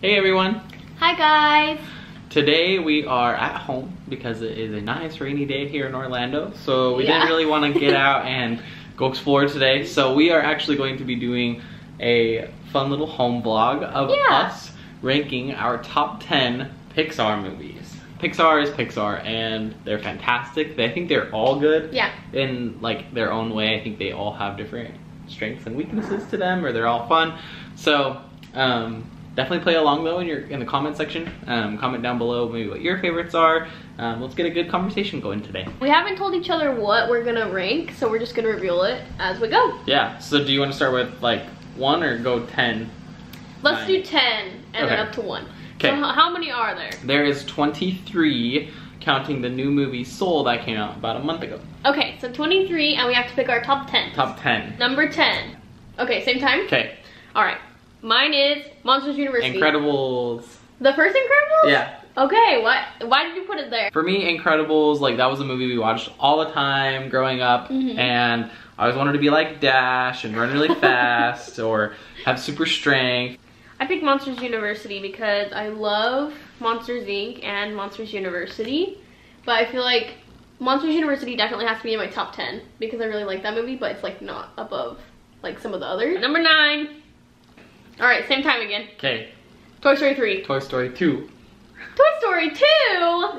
Hey everyone! Hi guys! Today we are at home because it is a nice rainy day here in Orlando, so we didn't really want to get out and go explore today. So we are actually going to be doing a fun little home vlog of us ranking our top 10 Pixar movies. Pixar is Pixar and they're fantastic. I think they're all good in like their own way. I think they all have different strengths and weaknesses to them, or they're all fun. So definitely play along though in the comment section. Comment down below maybe what your favorites are. Let's get a good conversation going today. We haven't told each other what we're gonna rank, so we're just gonna reveal it as we go. Yeah, so do you want to start with like 1 or go 10? Let's do 10 and then up to 1. Okay. So how many are there? There is 23, counting the new movie Soul that came out about a month ago. Okay, so 23 and we have to pick our top 10. Top 10. Number 10. Okay, same time? Okay. Alright. Mine is Monsters University. Incredibles. The first Incredibles? Yeah. Okay, why did you put it there? For me, Incredibles, like that was a movie we watched all the time growing up, and I always wanted to be like Dash and run really fast or have super strength. I picked Monsters University because I love Monsters Inc. and Monsters University, but I feel like Monsters University definitely has to be in my top 10 because I really like that movie, but it's like not above like some of the others. Number 9. All right, same time again. Okay. Toy Story 3. Toy Story 2. Toy Story 2?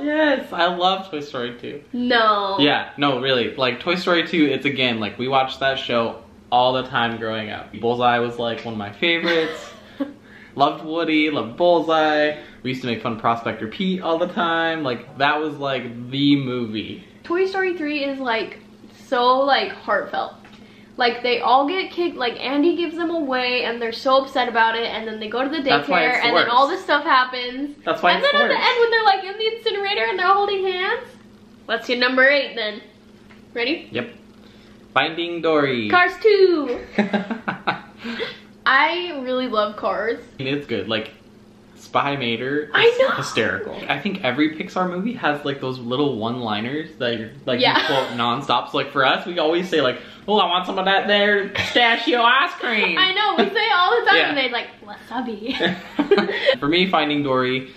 Yes, I love Toy Story 2. No. Yeah, no, really. Like Toy Story 2, it's again, like we watched that show all the time growing up. Bullseye was like one of my favorites. Loved Woody, loved Bullseye. We used to make fun of Prospector Pete all the time. Like that was like the movie. Toy Story 3 is like so like heartfelt. Like they all get kicked, like Andy gives them away and they're so upset about it, and then they go to the daycare and then all this stuff happens. That's why and then at the end when they're like in the incinerator and they're holding hands. Let's get number 8 then. Ready? Yep. Finding Dory. Cars 2. I really love Cars. It's good. Like Spy Mater is I know. hysterical. I think every Pixar movie has like those little one-liners that you're like you quote nonstop. So like for us, we always say like, "Oh, I want some of that there pistachio ice cream." I know, we say it all the time, and they're like, wasabi. For me, Finding Dory,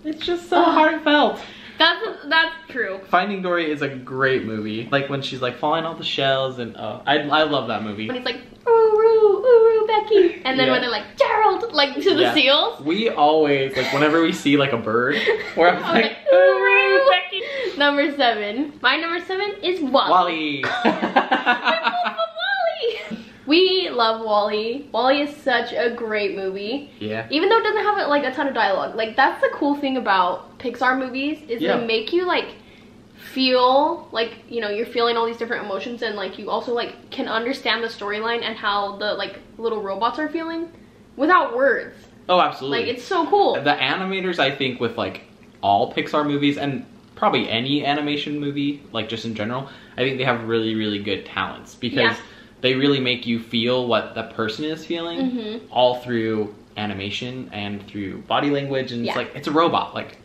it's just so heartfelt. That's true. Finding Dory is a great movie. Like when she's like falling off the shells, and I love that movie. When he's like, ooh, Becky. And then when they're like, Gerald, like to the seals. We always, like whenever we see like a bird, we're like, ooh, Becky. Number 7. My number 7 is Wally. We love Wally. Wally is such a great movie. Yeah. Even though it doesn't have like a ton of dialogue. Like that's the cool thing about Pixar movies is they make you like feel like, you know, you're feeling all these different emotions, and like you also like can understand the storyline and how the like little robots are feeling without words. Oh, absolutely. Like it's so cool. The animators, I think, with like all Pixar movies and probably any animation movie, like just in general, I think they have really, really good talents because they really make you feel what the person is feeling all through animation and through body language, and it's like it's a robot. Like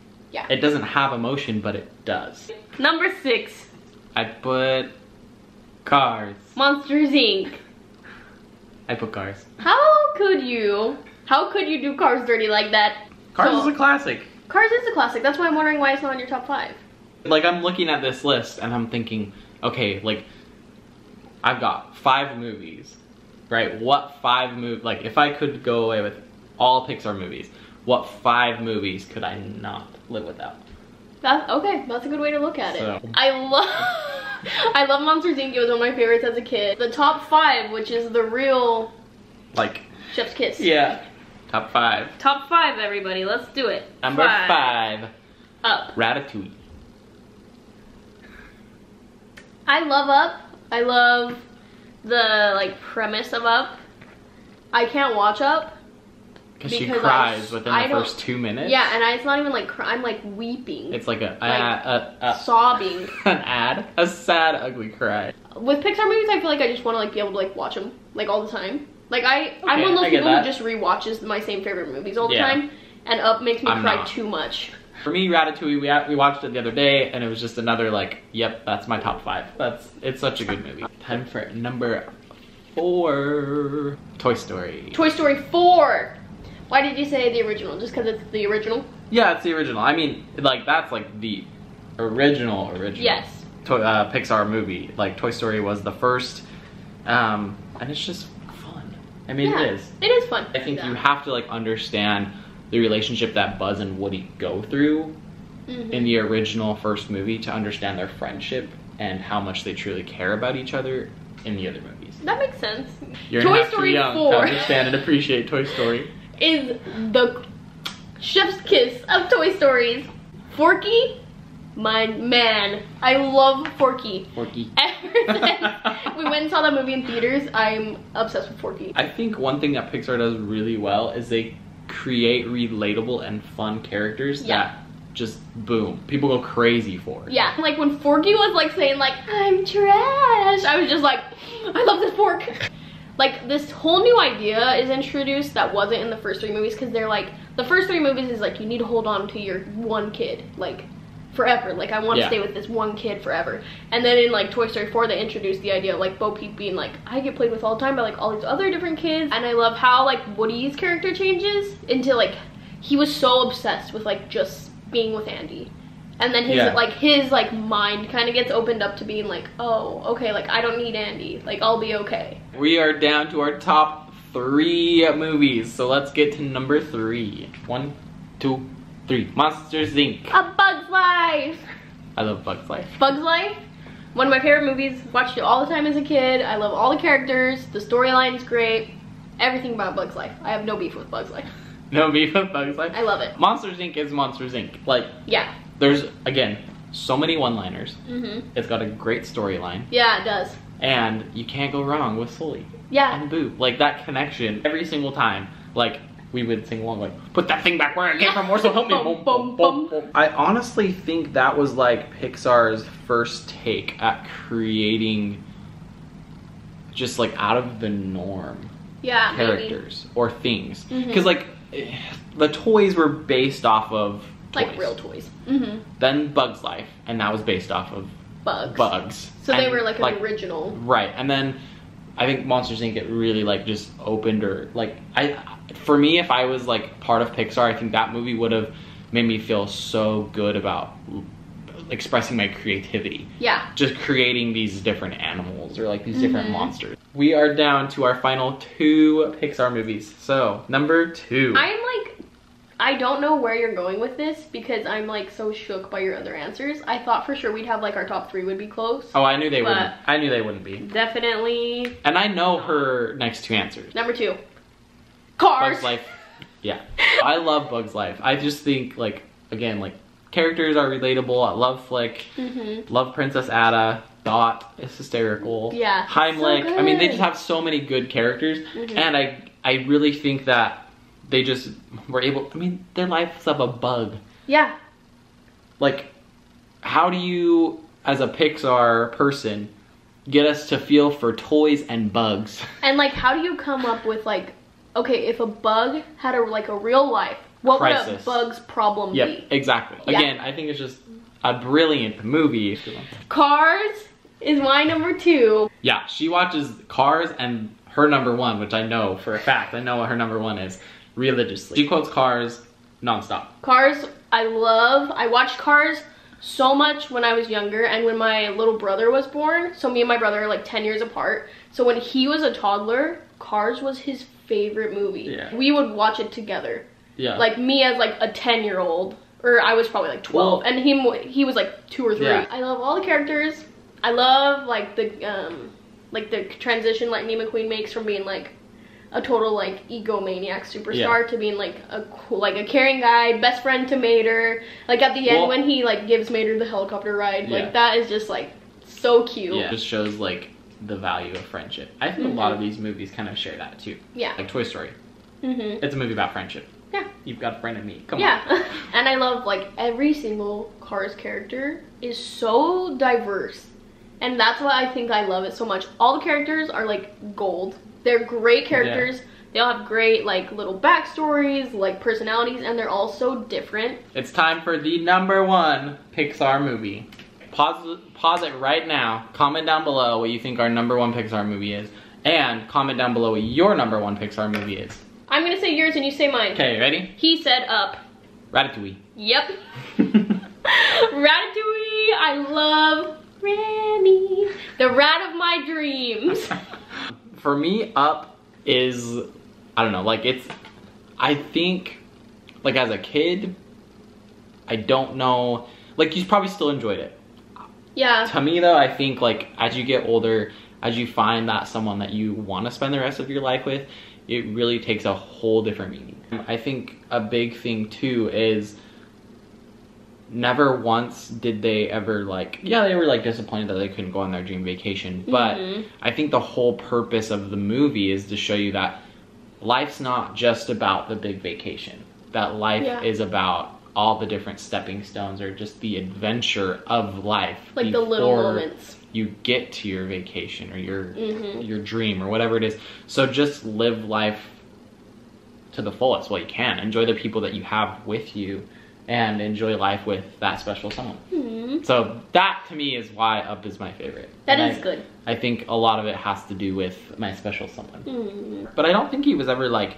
it doesn't have emotion, but it does. Number 6. I put Cars. Monsters Inc. I put Cars. How could you do Cars dirty like that? Cars is a classic. Cars is a classic. That's why I'm wondering why it's not on your top 5. Like I'm looking at this list and I'm thinking, okay, like I've got 5 movies, right? What 5 movies, like if I could go away with all Pixar movies, what 5 movies could I not live without? Okay, that's a good way to look at it. I love Monsters Inc. It was one of my favorites as a kid. The top 5, which is the real like Chef's Kiss. Yeah. Top 5. Top 5, everybody. Let's do it. Number 5. Up. Ratatouille. I love Up. I love the like premise of Up. I can't watch Up. Because she cries within the first 2 minutes. Yeah, and it's not even like I'm like weeping. It's like a sobbing. A sad, ugly cry. With Pixar movies, I feel like I just want to like be able to like watch them like all the time. Like I'm one of those people who just rewatches my same favorite movies all the time, and Up makes me cry too much. For me, Ratatouille, we watched it the other day, and it was just another like, yep, that's my top 5. It's such a good movie. Time for number 4, Toy Story. Toy Story 4. Why did you say the original? Just because it's the original? Yeah, it's the original. I mean, like, that's like the original. Yes. Pixar movie. Like, Toy Story was the first, and it's just fun. I mean, Yeah, it is. It is fun. I think you have to like understand the relationship that Buzz and Woody go through in the original first movie to understand their friendship and how much they truly care about each other in the other movies. That makes sense. You're Toy not Story too young 4 to understand and appreciate Toy Story. is the chef's kiss of Toy Stories. Forky, my man. I love Forky. Forky. Ever since we went and saw that movie in theaters, I'm obsessed with Forky. I think one thing that Pixar does really well is they create relatable and fun characters that just boom, people go crazy for. Yeah, like when Forky was like saying like, I'm trash, I was just like, I love this fork. Like this whole new idea is introduced that wasn't in the first 3 movies, because they're like, the first 3 movies is like, you need to hold on to your one kid, like forever. Like I want to stay with this one kid forever. And then in like Toy Story 4, they introduced the idea of like Bo Peep being like, I get played with all the time by like all these other different kids. And I love how like Woody's character changes into like, he was so obsessed with like just being with Andy. And then his like mind kind of gets opened up to being like, oh, okay, like I don't need Andy, like I'll be okay. We are down to our top 3 movies, so let's get to number 3. 1, 2, 3. Monsters Inc. A Bug's Life. I love Bug's Life. Bug's Life, one of my favorite movies. Watched it all the time as a kid. I love all the characters. The storyline is great. Everything about Bug's Life. I have no beef with Bug's Life. No beef with Bug's Life? I love it. Monsters Inc. is Monsters Inc. Like, yeah. There's, again, so many one-liners. It's got a great storyline. Yeah, it does. And you can't go wrong with Sully. Yeah. And Boo. Like, that connection, every single time, like, we would sing along, like, put that thing back where it came from, or so help me. Bum, bum, bum. I honestly think that was, like, Pixar's first take at creating just, like, out of the norm characters or things. Because, like, the toys were based off of toys. Like real toys. Then Bug's Life, and that was based off of bugs. So they were like an original. Right, and then I think Monsters Inc. it really like just opened, or like for me, if I was like part of Pixar, I think that movie would have made me feel so good about expressing my creativity. Yeah. Just creating these different animals or like these different monsters. We are down to our final 2 Pixar movies. So, number 2. I don't know where you're going with this because I'm like so shook by your other answers. I thought for sure we'd have like our top 3 would be close. Oh, I knew they wouldn't. I knew they wouldn't be. Definitely. And I know her next 2 answers. Number 2. Cars. Bug's Life. Yeah. I love Bug's Life. I just think like, again, like characters are relatable. I love Flick. Love Princess Ada. Dot is hysterical. Yeah. Heimlich. So I mean, they just have so many good characters. And I really think that they just were able, I mean, their life's of a bug. Yeah. Like, how do you, as a Pixar person, get us to feel for toys and bugs? And like, how do you come up with like, okay, if a bug had a real life, what would a bug's problem be? Yep, exactly. Yeah. Again, I think it's just a brilliant movie. Cars is my number 2. Yeah, she watches Cars and her number 1, which I know for a fact. I know what her number 1 is. Religiously. She quotes Cars nonstop. Cars, I watched Cars so much when I was younger and when my little brother was born. So me and my brother are like 10 years apart. So when he was a toddler, Cars was his favorite movie. Yeah. We would watch it together. Yeah. Like me as like a 10-year-old, or I was probably like 12, and he was like 2 or 3. Yeah. I love all the characters. I love like the transition Lightning McQueen makes from being like a total like egomaniac superstar to being like a cool, like a caring guy, best friend to Mater. Like at the end when he like gives Mater the helicopter ride, like that is just like so cute. Yeah, it just shows like the value of friendship. I think a lot of these movies kind of share that too. Yeah, like Toy Story. It's a movie about friendship. Yeah, you've got a friend in me. Come on. Yeah, and I love like every single Cars character is so diverse, and that's why I think I love it so much. All the characters are like gold. They're great characters. Yeah. They all have great like little backstories, like personalities, and they're all so different. It's time for the number 1 Pixar movie. Pause it right now. Comment down below what you think our number 1 Pixar movie is, and comment down below what your number 1 Pixar movie is. I'm gonna say yours and you say mine. Okay, ready? He said Up. Ratatouille. Yep. Ratatouille, I love Remy, the rat of my dreams. For me, Up is, I don't know, like I think, like as a kid, I don't know, like you probably still enjoyed it. Yeah. To me though, I think like as you get older, as you find that someone that you want to spend the rest of your life with, it really takes a whole different meaning. I think a big thing too is never once did they ever like, yeah, they were like disappointed that they couldn't go on their dream vacation, but I think the whole purpose of the movie is to show you that life's not just about the big vacation, that life is about all the different stepping stones or just the adventure of life, like the little moments you get to your vacation or your dream or whatever it is. So just live life to the fullest while you can. Enjoy the people that you have with you and enjoy life with that special someone. So that to me is why Up is my favorite. That is good. I think a lot of it has to do with my special someone. But I don't think he was ever like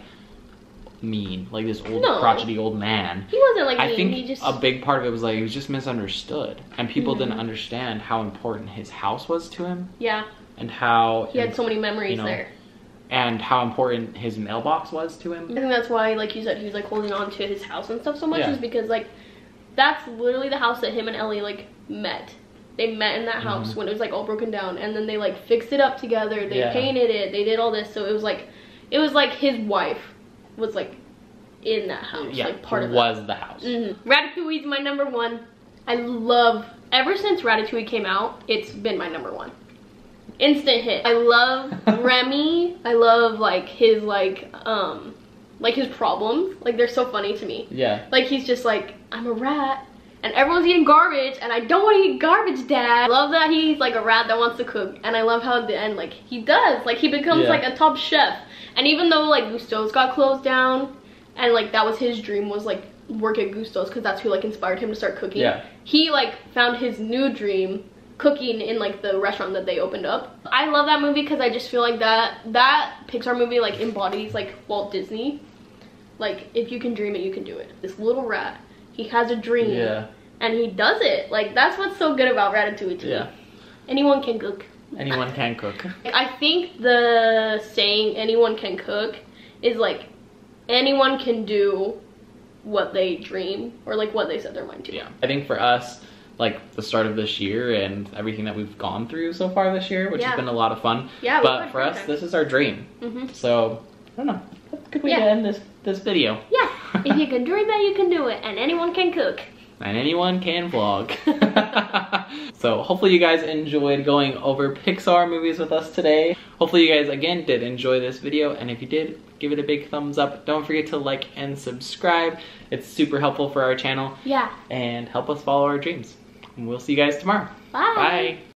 mean, like this old crotchety old man. He wasn't like mean. I think he just... a big part of it was like he was just misunderstood and people didn't understand how important his house was to him. Yeah. And how he had so many memories there. And how important his mailbox was to him. I think that's why, like you said, he was like holding on to his house and stuff so much, is because like that's literally the house that him and Ellie like met. They met in that house when it was like all broken down, and then they like fixed it up together. They painted it. They did all this, so it was like his wife was like in that house, like part of it. Was the house. Ratatouille's my number one. I love, ever since Ratatouille came out, it's been my number one. Instant hit. I love Remy. I love like his his problems. Like they're so funny to me. Yeah. Like he's just like, I'm a rat and everyone's eating garbage and I don't want to eat garbage, Dad. I love that he's like a rat that wants to cook, and I love how at the end like he does. Like he becomes like a top chef. And even though like Gusto's got closed down and like that was his dream, was like work at Gusto's because that's who like inspired him to start cooking. Yeah. He like found his new dream cooking in like the restaurant that they opened up. I love that movie because I just feel like that Pixar movie like embodies like Walt Disney. Like if you can dream it, you can do it. This little rat, he has a dream and he does it. Like that's what's so good about Ratatouille to me. Anyone can cook. Anyone can cook. I think the saying anyone can cook is like anyone can do what they dream or like what they set their mind to. Yeah. I think for us, like the start of this year and everything that we've gone through so far this year, which has been a lot of fun. Yeah. But for us, this is our dream. So I don't know. That's a good way to end this video. Yeah. If you can dream it, you can do it, and anyone can cook. And anyone can vlog. So hopefully you guys enjoyed going over Pixar movies with us today. Hopefully you guys again did enjoy this video, and if you did, give it a big thumbs up. Don't forget to like and subscribe. It's super helpful for our channel. Yeah. And help us follow our dreams. And we'll see you guys tomorrow. Bye. Bye.